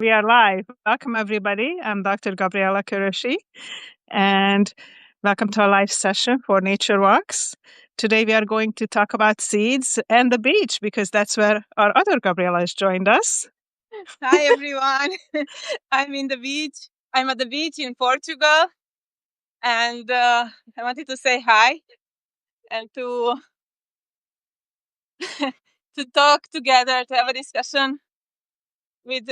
We are live. Welcome, everybody. I'm Dr. Gabriella Kőrösi, and welcome to our live session for Nature Walks. Today, we are going to talk about seeds and the beach because that's where our other Gabriella has joined us. Hi, everyone. I'm at the beach in Portugal, and I wanted to say hi and to to talk together, to have a discussion with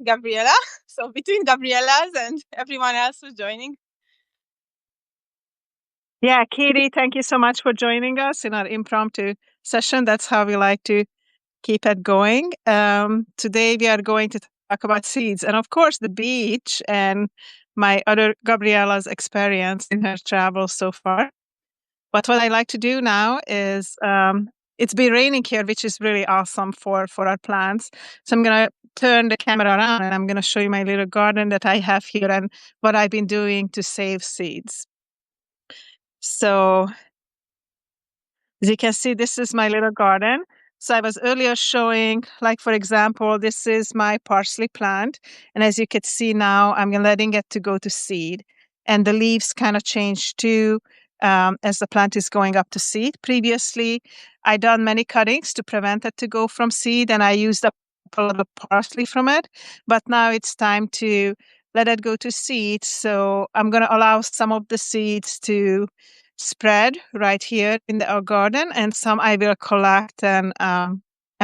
Gabriella. So between Gabriellas and everyone else who's joining. Yeah, Katie, thank you so much for joining us in our impromptu session. That's how we like to keep it going. Today, we are going to talk about seeds and, of course, the beach and my other Gabriella's experience in her travel so far. But what I like to do now is it's been raining here, which is really awesome for our plants. So I'm going to turn the camera around and I'm going to show you my little garden that I have here and what I've been doing to save seeds. So as you can see, this is my little garden. So I was earlier showing, like, for example, this is my parsley plant. And as you can see now, I'm letting it to go to seed. And the leaves kind of change too as the plant is going up to seed. Previously, I done many cuttings to prevent it to go from seed. And I used up a lot of parsley from it. But now it's time to let it go to seed. So I'm going to allow some of the seeds to spread right here in our garden, and some I will collect and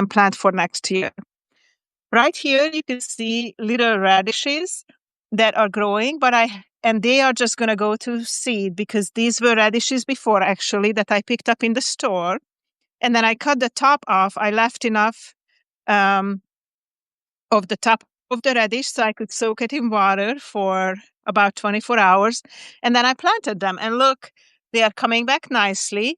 plant for next year. Right here, you can see little radishes that are growing, and they are just going to go to seed because these were radishes before, actually, that I picked up in the store. And then I cut the top off. I left enough of the top of the radish so I could soak it in water for about 24 hours. And then I planted them. And look, they are coming back nicely.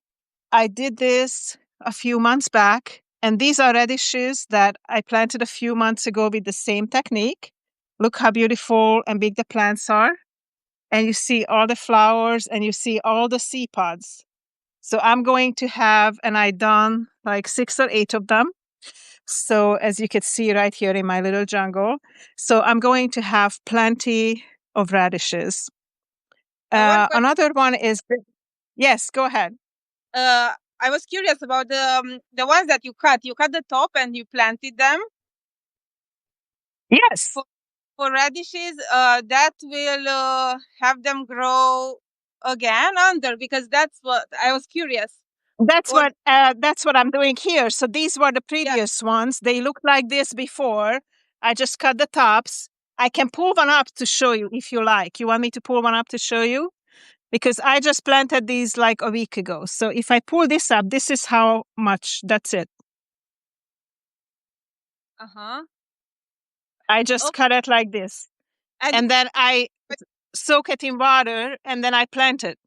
I did this a few months back, and these are radishes that I planted a few months ago with the same technique. Look how beautiful and big the plants are. And you see all the flowers and you see all the seed pods. So I'm going to have, and I done like 6 or 8 of them. So as you can see right here in my little jungle. So I'm going to have plenty of radishes. Another one is, yes, go ahead. I was curious about the ones that you cut. You cut the top and you planted them. Yes. For radishes, that will have them grow again under, because that's what I was curious. That's what I'm doing here. So these were the previous ones. They looked like this before. I just cut the tops. I can pull one up to show you if you like. You want me to pull one up to show you? Because I just planted these like a week ago. So if I pull this up, this is how much. That's it. I just cut it like this. And then I soak it in water and then I plant it.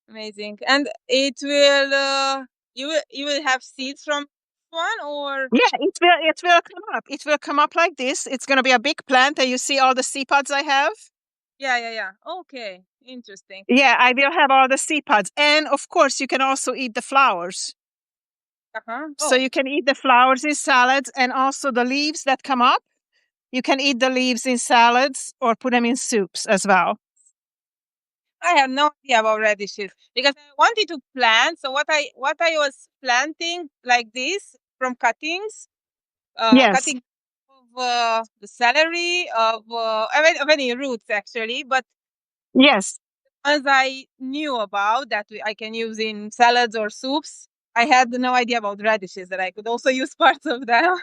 Amazing. And it will you will have seeds from one, or it will come up. It will come up like this. It's going to be a big plant, and you see all the seed pods I have. Yeah. Okay, interesting. Yeah, I will have all the seed pods, and of course, you can also eat the flowers. So you can eat the flowers in salads, and also the leaves that come up. You can eat the leaves in salads or put them in soups as well. I have no idea about radishes because I wanted to plant. So what I was planting like this from cuttings, cutting of the celery, of any roots actually, but yes, as I knew about that I can use in salads or soups, I had no idea about radishes that I could also use parts of them.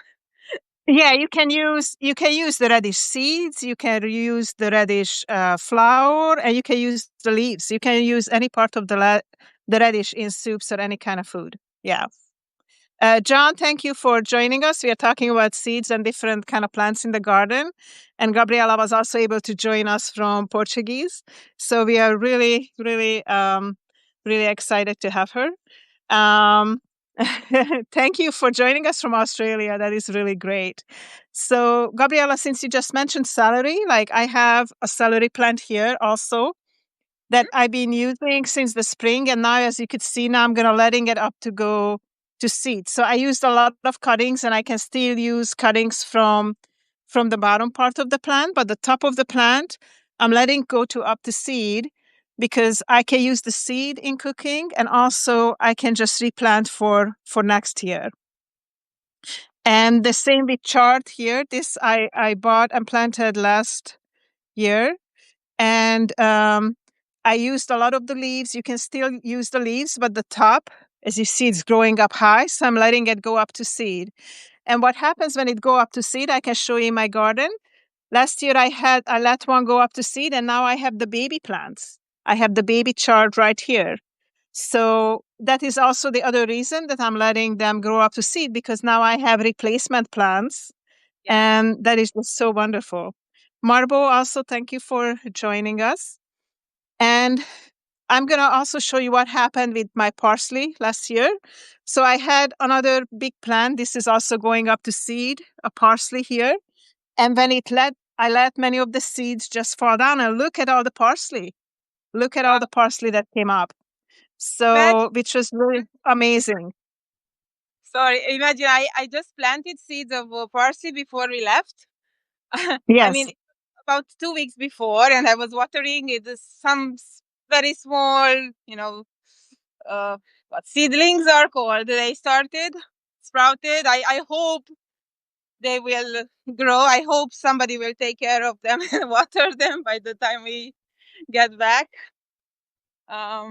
Yeah, you can use the radish seeds, you can use the radish flower, and you can use the leaves. You can use any part of the radish in soups or any kind of food. Yeah. John, thank you for joining us. We are talking about seeds and different kind of plants in the garden. And Gabriella was also able to join us from Portuguese. So we are really, really, really excited to have her. Thank you for joining us from Australia. That is really great. So, Gabriella, since you just mentioned celery, like I have a celery plant here also that I've been using since the spring. And now, as you could see, now I'm going to letting it up to go to seed. So I used a lot of cuttings, and I can still use cuttings from from the bottom part of the plant, but the top of the plant, I'm letting go to up to seed because I can use the seed in cooking, and also I can just replant for next year. And the same with chard here. This I bought and planted last year. And I used a lot of the leaves. You can still use the leaves, but the top, as you see, it's growing up high. So I'm letting it go up to seed. And what happens when it go up to seed, I can show you in my garden. Last year I let one go up to seed, and now I have the baby plants. I have the baby chard right here. So that is also the other reason that I'm letting them grow up to seed, because now I have replacement plants. Yeah. And that is just so wonderful. Marbo, also thank you for joining us. And I'm going to also show you what happened with my parsley last year. So I had another big plant. This is also going up to seed, a parsley here. And when I let many of the seeds just fall down, and look at all the parsley. Look at all the parsley that came up. So, which was really amazing. Sorry, imagine I just planted seeds of parsley before we left. Yes. I mean, about 2 weeks before, and I was watering it. Some very small, what seedlings are called. They sprouted. I hope they will grow. I hope somebody will take care of them and water them by the time we get back.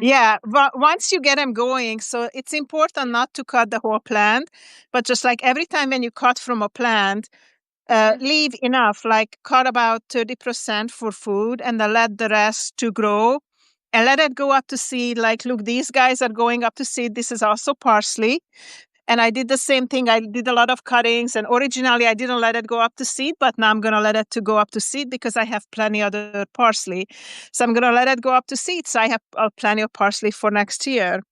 Yeah, once you get them going, so it's important not to cut the whole plant, but just like every time when you cut from a plant, leave enough, like cut about 30% for food, and then let the rest to grow, and let it go up to seed. Like, look, these guys are going up to seed. This is also parsley. And I did the same thing. I did a lot of cuttings, and originally I didn't let it go up to seed, but now I'm going to let it to go up to seed because I have plenty other parsley. So I'm going to let it go up to seed. So I have plenty of parsley for next year.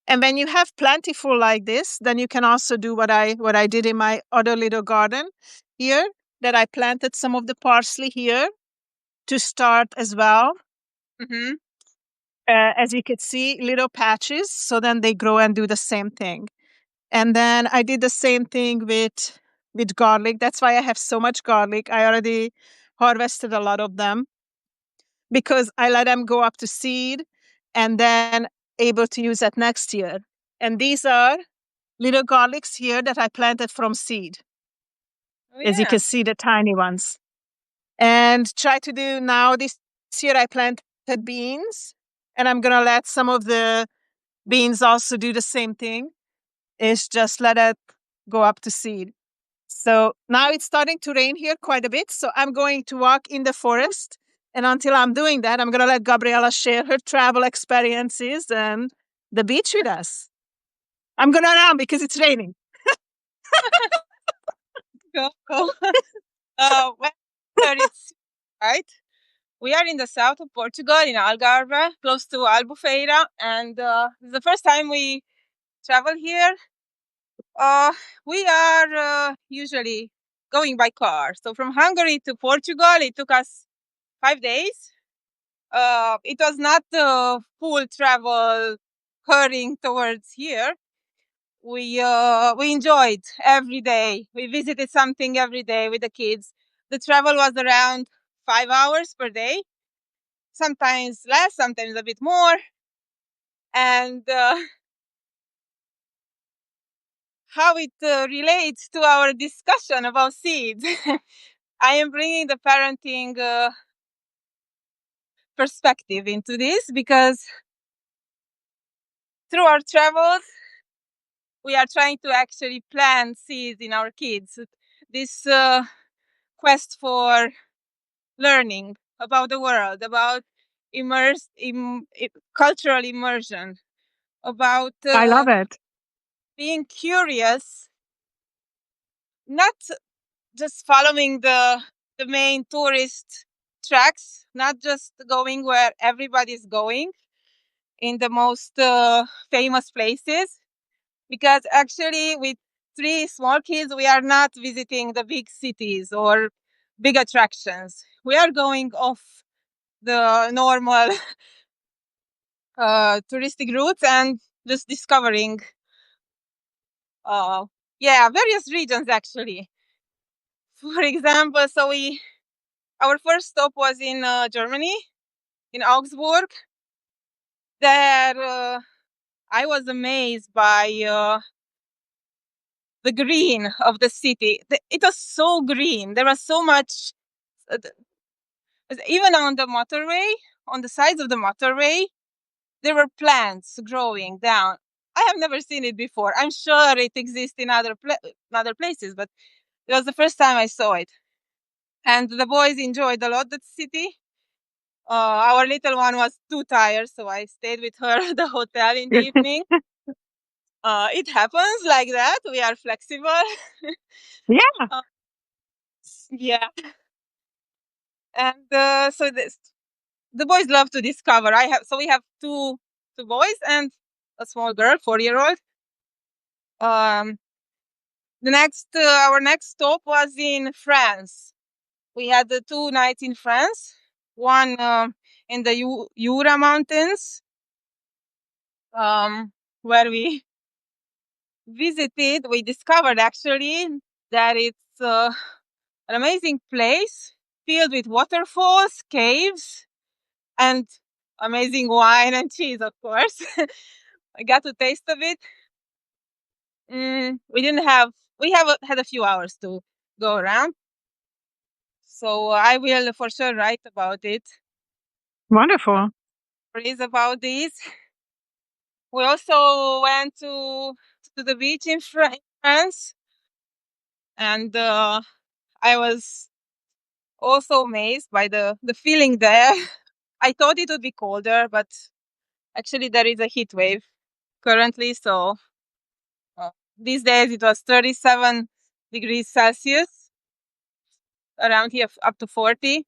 And when you have plentiful like this, then you can also do what I did in my other little garden here, that I planted some of the parsley here to start as well. Mm-hmm. As you could see, little patches. So then they grow and do the same thing. And then I did the same thing with garlic. That's why I have so much garlic. I already harvested a lot of them because I let them go up to seed and then able to use that next year. And these are little garlics here that I planted from seed. As you can see, the tiny ones. And try to do now this year I planted beans, and I'm going to let some of the beans also do the same thing. Is just let it go up to seed. So now it's starting to rain here quite a bit. So I'm going to walk in the forest. And until I'm doing that, I'm going to let Gabriella share her travel experiences and the beach with us. I'm going to run because it's raining. Go. Well, it's right. We are in the south of Portugal, in Algarve, close to Albufeira, and it's the first time we travel here. We are usually going by car. So from Hungary to Portugal, it took us 5 days. It was not full travel hurrying towards here. We enjoyed every day. We visited something every day with the kids. The travel was around 5 hours per day, sometimes less, sometimes a bit more. And how it relates to our discussion about seeds. I am bringing the parenting perspective into this because through our travels, we are trying to actually plant seeds in our kids. This quest for learning about the world, about cultural immersion, about I love it. Being curious, not just following the main tourist tracks, not just going where everybody's going in the most famous places, because actually with 3 small kids, we are not visiting the big cities or big attractions. We are going off the normal touristic routes and just discovering various regions actually. for example, so our first stop was in Germany, in Augsburg. There, I was amazed by the green of the city. It was so green. There was so much, even on the motorway, on the sides of the motorway, there were plants growing down. I have never seen it before. I'm sure it exists in other places, but it was the first time I saw it. And the boys enjoyed a lot the city. Our little one was too tired, so I stayed with her at the hotel in the evening. It happens like that. We are flexible. Yeah. Yeah. And so the boys love to discover. We have two boys and a small girl, 4-year-old. Our next stop was in France. We had 2 nights in France. One in the Jura Mountains, where we visited. We discovered actually that it's an amazing place filled with waterfalls, caves, and amazing wine and cheese, of course. I got to taste of it. We have had a few hours to go around, so I will for sure write about it. Wonderful. Stories about this. We also went to the beach in France, and I was also amazed by the feeling there. I thought it would be colder, but actually there is a heat wave currently. So these days it was 37 degrees Celsius, around here up to 40.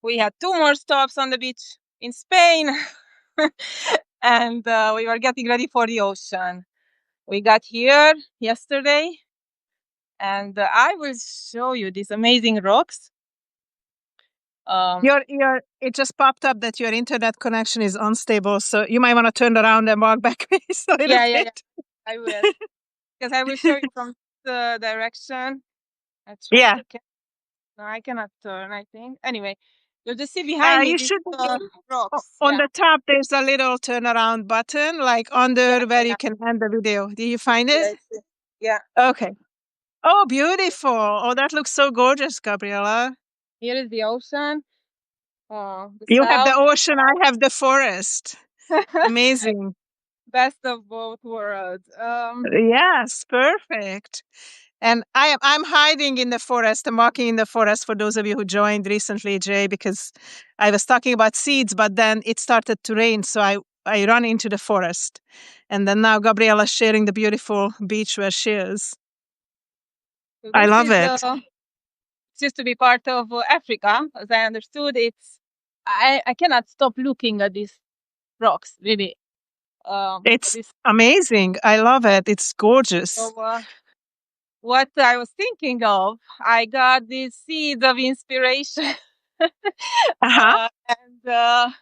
We had 2 more stops on the beach in Spain, and we were getting ready for the ocean. We got here yesterday, and I will show you these amazing rocks. It just popped up that your internet connection is unstable, so you might want to turn around and walk back a little bit. Yeah. I will, because I will show you from the direction. Yeah. No, I cannot turn, I think. Anyway, you'll just see behind me these rocks. On the top, there's a little turnaround button, like under where you can end the video. Do you find it? Yeah. Okay. Oh, beautiful. Oh, that looks so gorgeous, Gabriella. Here is the ocean. You have the ocean, I have the forest. Amazing. Best of both worlds. Yes, perfect. And I'm hiding in the forest. I'm walking in the forest for those of you who joined recently, Jay, because I was talking about seeds, but then it started to rain, so I run into the forest. And then now Gabriella's sharing the beautiful beach where she is. So I love it. It used to be part of Africa, as I understood. I cannot stop looking at these rocks, really. It's amazing. I love it. It's gorgeous. So, what I was thinking of, I got these seeds of inspiration. And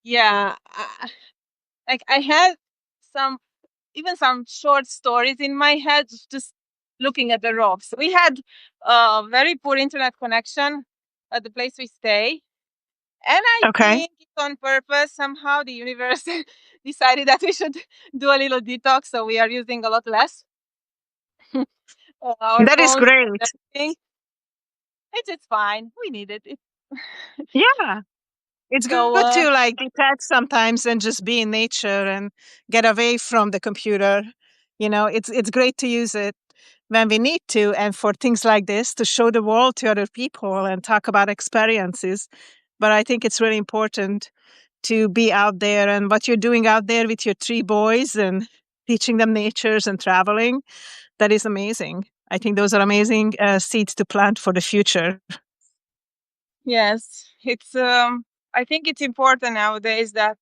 yeah, I had some short stories in my head just looking at the rocks. We had a very poor internet connection at the place we stay. And I think it's on purpose. Somehow the universe decided that we should do a little detox, so we are using a lot less. That is great. It's fine. We need it. Yeah. It's good to like detach sometimes and just be in nature and get away from the computer. You know, it's great to use it when we need to, and for things like this to show the world to other people and talk about experiences. But I think it's really important to be out there, and what you're doing out there with your 3 boys and teaching them natures and traveling, that is amazing. I think those are amazing seeds to plant for the future. Yes, I think it's important nowadays that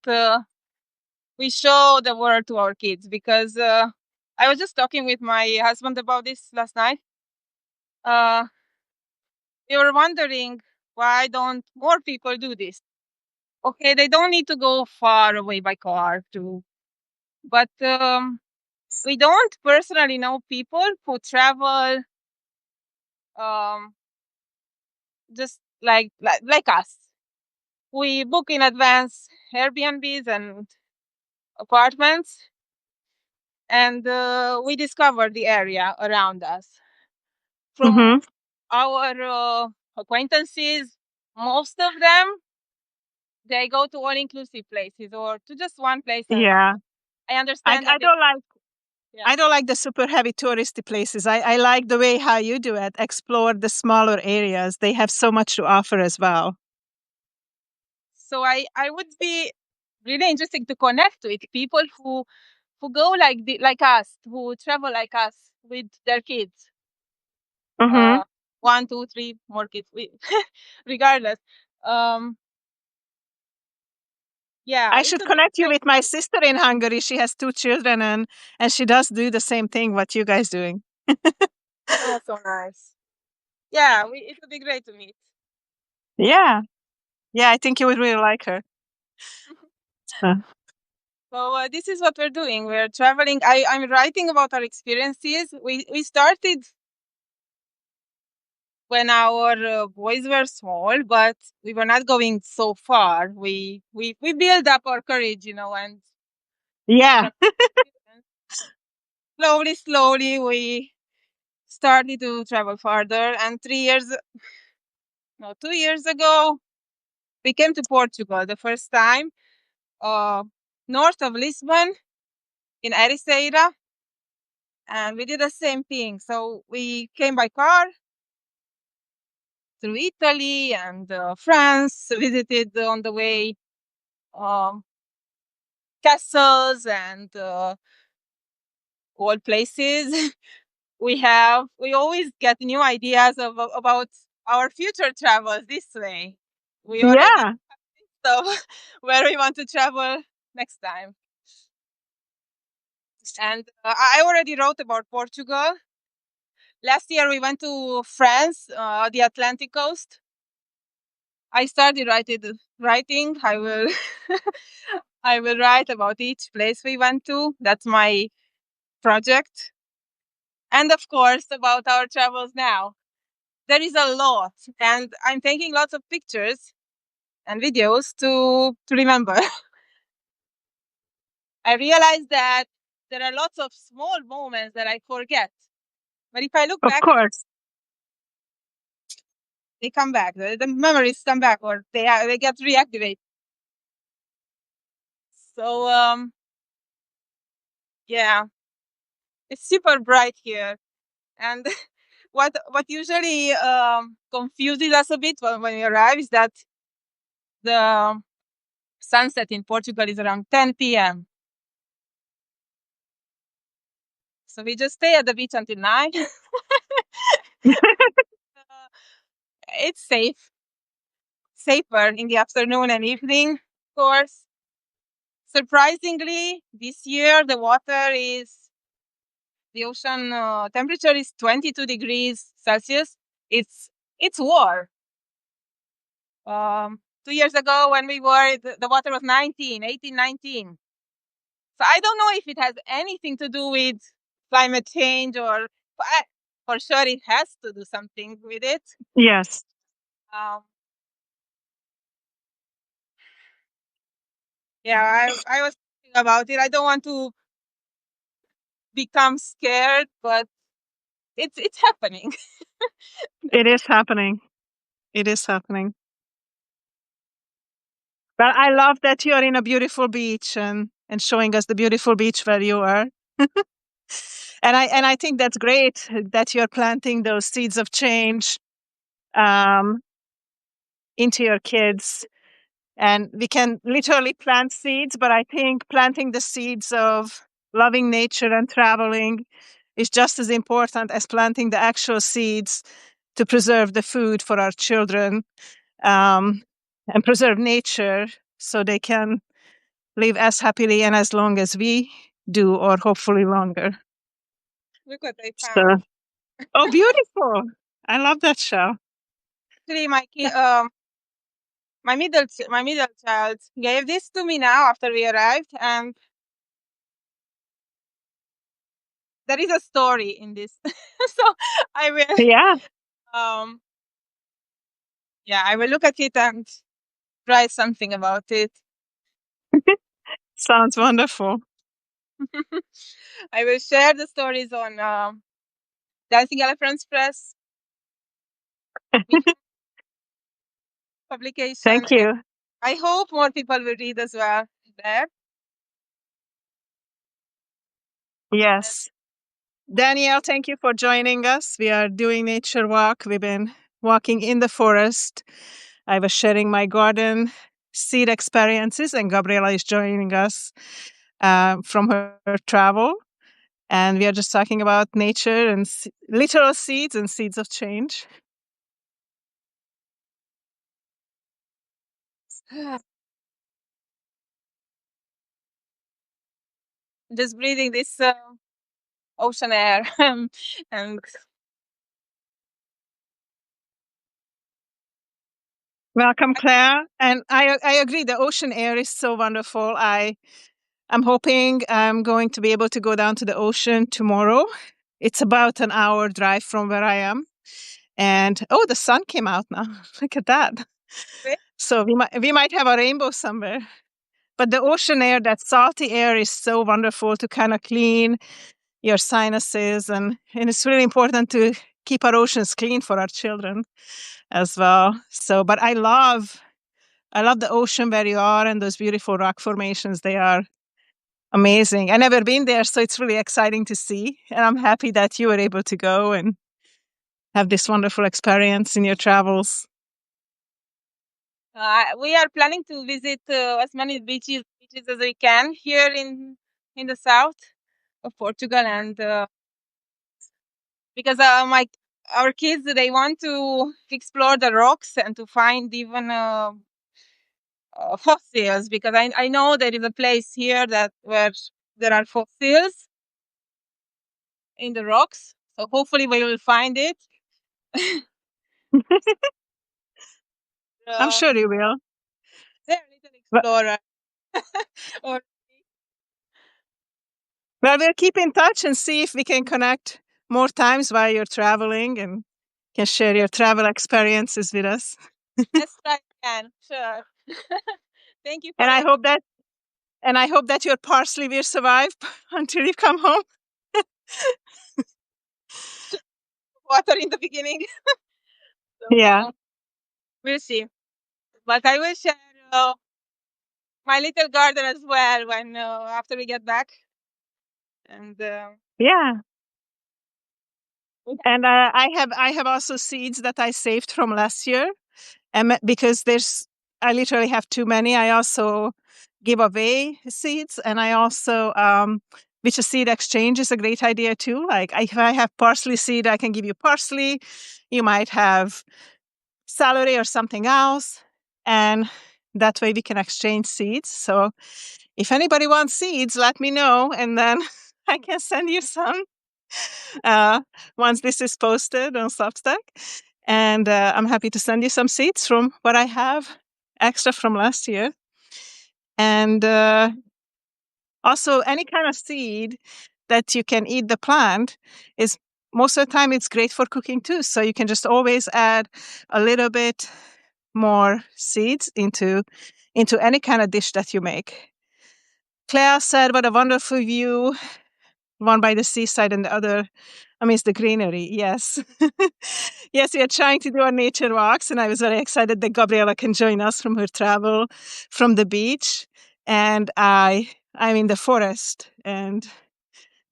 we show the world to our kids, because I was just talking with my husband about this last night. We were wondering, why don't more people do this? Okay, they don't need to go far away by car but we don't personally know people who travel just like us. We book in advance Airbnbs and apartments, and we discover the area around us. From our acquaintances, most of them, they go to all-inclusive places or to just one place. Yeah. I understand that I don't like the super heavy touristy places. I like the way how you do it. Explore the smaller areas. They have so much to offer as well. So I would be really interested to connect with people who go like us, who travel like us with their kids. 1, 2, 3 more kids, regardless. Yeah, I should connect you with my sister in Hungary. She has 2 children and she does do the same thing what you guys doing. Oh, so nice. Yeah, it would be great to meet. Yeah. Yeah, I think you would really like her. So this is what we're doing. We're traveling. I'm writing about our experiences. We started when our boys were small, but we were not going so far. We build up our courage, and yeah. slowly we started to travel farther. And 2 years ago, we came to Portugal the first time, north of Lisbon in Ericeira, and we did the same thing. So we came by car through Italy and France, visited on the way castles and old places. we always get new ideas about our future travels this way. We already so where we want to travel next time. And I already wrote about Portugal. Last year we went to France, the Atlantic coast. I started writing. I will I will write about each place we went to. That's my project. And of course about our travels now. There is a lot, and I'm taking lots of pictures and videos to remember. I realized that there are lots of small moments that I forget. But if I look back, they come back. The memories come back, or they get reactivated. So yeah, it's super bright here, and what usually confuses us a bit when we arrive is that the sunset in Portugal is around 10 p.m. So we just stay at the beach until 9. It's safer in the afternoon and evening, of course. Surprisingly, this year the ocean temperature is 22 degrees Celsius. It's warm. 2 years ago when we were, the water was 18, 19. So I don't know if it has anything to do with climate change, or for sure it has to do something with it. Yes. Yeah, I was thinking about it. I don't want to become scared, but it's happening. It is happening. It is happening. But I love that you are in a beautiful beach and showing us the beautiful beach where you are. And I think that's great that you're planting those seeds of change into your kids. And we can literally plant seeds, but I think planting the seeds of loving nature and traveling is just as important as planting the actual seeds to preserve the food for our children, and preserve nature so they can live as happily and as long as we do, or hopefully longer. Look what I found. Oh, beautiful. I love that shell. Actually, my middle child gave this to me now after we arrived, and there is a story in this. So I will. Yeah. Yeah, I will look at it and write something about it. Sounds wonderful. I will share the stories on Dancing Elephants Press publication. Thank you. I hope more people will read as well there. Yes. Danielle, thank you for joining us. We are doing nature walk. We've been walking in the forest. I was sharing my garden seed experiences, and Gabriella is joining us from her travel. And we are just talking about nature and literal seeds and seeds of change. Just breathing this ocean air and welcome, Claire. And I agree. The ocean air is so wonderful. I'm hoping I'm going to be able to go down to the ocean tomorrow. It's about an hour drive from where I am. And the sun came out now. Look at that. So we might have a rainbow somewhere. But the ocean air, that salty air, is so wonderful to kind of clean your sinuses, and it's really important to keep our oceans clean for our children as well. So, but I love the ocean where you are and those beautiful rock formations. They are amazing. I've never been there, so it's really exciting to see. And I'm happy that you were able to go and have this wonderful experience in your travels. We are planning to visit as many beaches as we can here in the south of Portugal, and because our kids, they want to explore the rocks and to find even fossils, because I know there is a place here where there are fossils in the rocks, so hopefully we will find it. I'm sure you will. They're little explorer. Well, we'll keep in touch and see if we can connect more times while you're traveling and can share your travel experiences with us. Yes, I can. Sure. Thank you. And I hope that your parsley will survive until you come home. Water in the beginning. So, yeah. We'll see. But I will share my little garden as well when after we get back. And yeah. And I have also seeds that I saved from last year, and because I literally have too many. I also give away seeds, and I also which a seed exchange is a great idea too. Like if I have parsley seed, I can give you parsley. You might have celery or something else, and that way we can exchange seeds. So if anybody wants seeds, let me know, and then I can send you some once this is posted on Substack. And I'm happy to send you some seeds from what I have extra from last year. And also, any kind of seed that you can eat the plant is most of the time it's great for cooking too. So you can just always add a little bit more seeds into any kind of dish that you make. Claire said, "What a wonderful view! One by the seaside and the other amidst the greenery." Yes. Yes, we are trying to do our nature walks, and I was very excited that Gabriella can join us from her travel from the beach. And I'm in the forest. And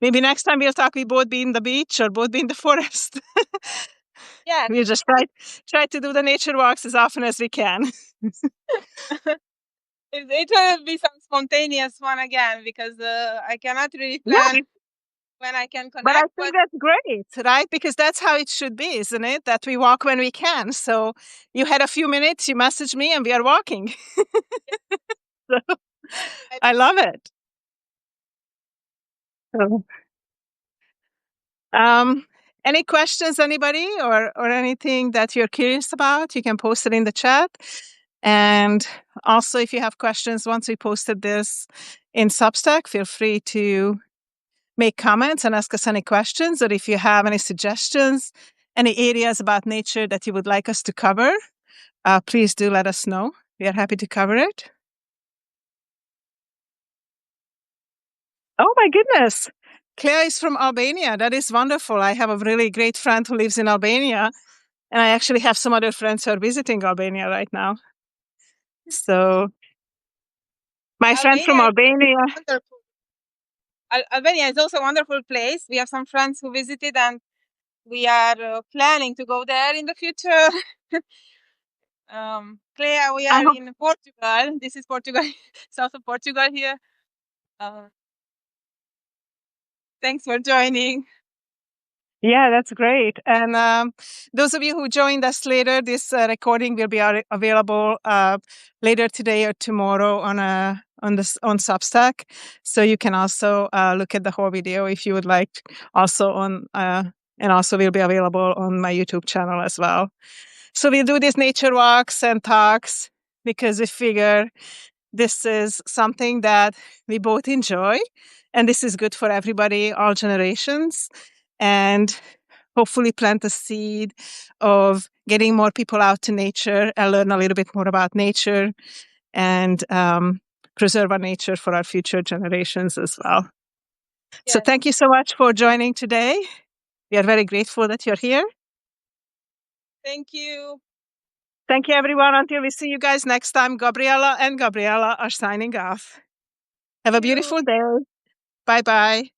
maybe next time we'll both be in the beach or both be in the forest. yeah, We'll just try to do the nature walks as often as we can. it will be some spontaneous one again, because I cannot really plan when I can connect. But I think that's great, right? Because that's how it should be, isn't it? That we walk when we can. So you had a few minutes, you message me, and we are walking. So, I love it. So, any questions, anybody, or anything that you're curious about? You can post it in the chat. And also, if you have questions once we posted this in Substack, feel free to make comments and ask us any questions, or if you have any suggestions, any areas about nature that you would like us to cover, please do let us know. We are happy to cover it. Oh my goodness. Clea is from Albania. That is wonderful. I have a really great friend who lives in Albania, and I actually have some other friends who are visiting Albania right now. So my friend from Albania. Albania is also a wonderful place. We have some friends who visited, and we are planning to go there in the future. Clea, we are in Portugal. This is Portugal, south of Portugal here. Thanks for joining. Yeah, that's great. And those of you who joined us later, this recording will be available later today or tomorrow on Substack. So you can also look at the whole video if you would like. Also and also will be available on my YouTube channel as well. So we do these nature walks and talks because we figure this is something that we both enjoy, and this is good for everybody, all generations, and hopefully plant a seed of getting more people out to nature and learn a little bit more about nature and preserve our nature for our future generations as well. Yes. So thank you so much for joining today. We are very grateful that you're here. Thank you. Thank you, everyone. Until we see you guys next time, Gabriella and Gabriella are signing off. Have a beautiful day. Bye-bye.